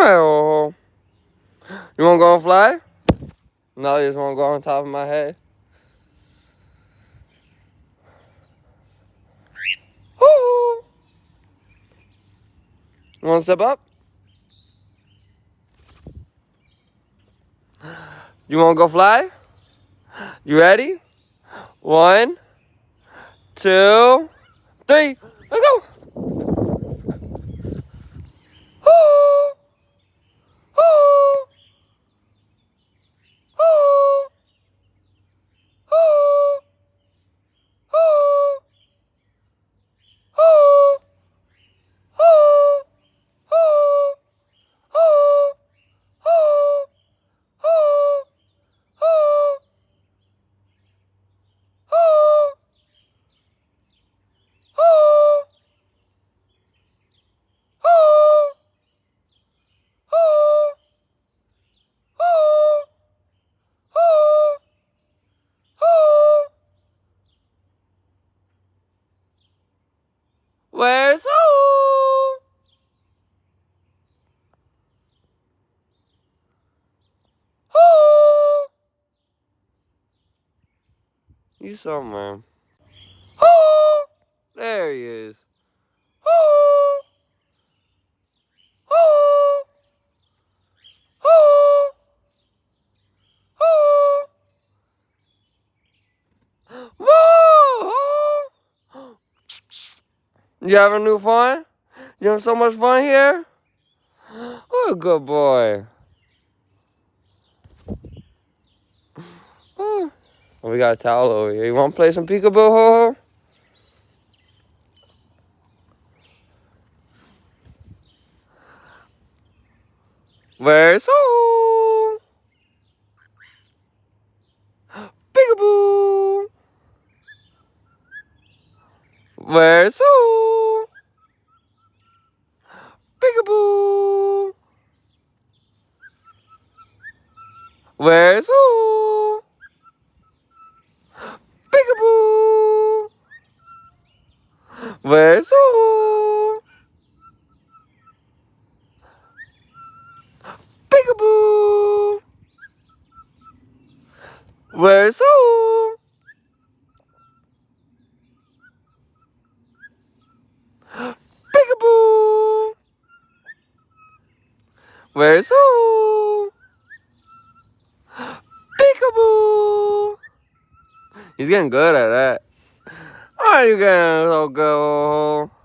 Oh, you want to go and fly? No, you just want to go on top of my head? Ooh. You want to step up? You want to go fly? You ready? 1, 2, 3. Let's go. Ooh. Ooh. Ooh. Ooh. Ooh. Ooh. Ooh. Ooh. Ooh. Ooh. Ooh. Ooh. Ooh. Ooh. Ooh. Ooh. Ooh. Ooh. Ooh. Where's Ooh? Ooh. He's somewhere. Ooh. There he is. Ooh. Ooh. Ooh. Ooh. Whoa! You having new fun? You having so much fun here? Oh, good boy. Oh, we got a towel over here. You want to play some peekaboo, ho ho? Where's Ho? Peekaboo. Where's Ho? Peekaboo. Where's Ho? Peekaboo. Where's Ho? Peekaboo. Where's Ho? Peekaboo. Where's Ho? Peekaboo. He's getting good at that. Why are you getting so good, ho ho?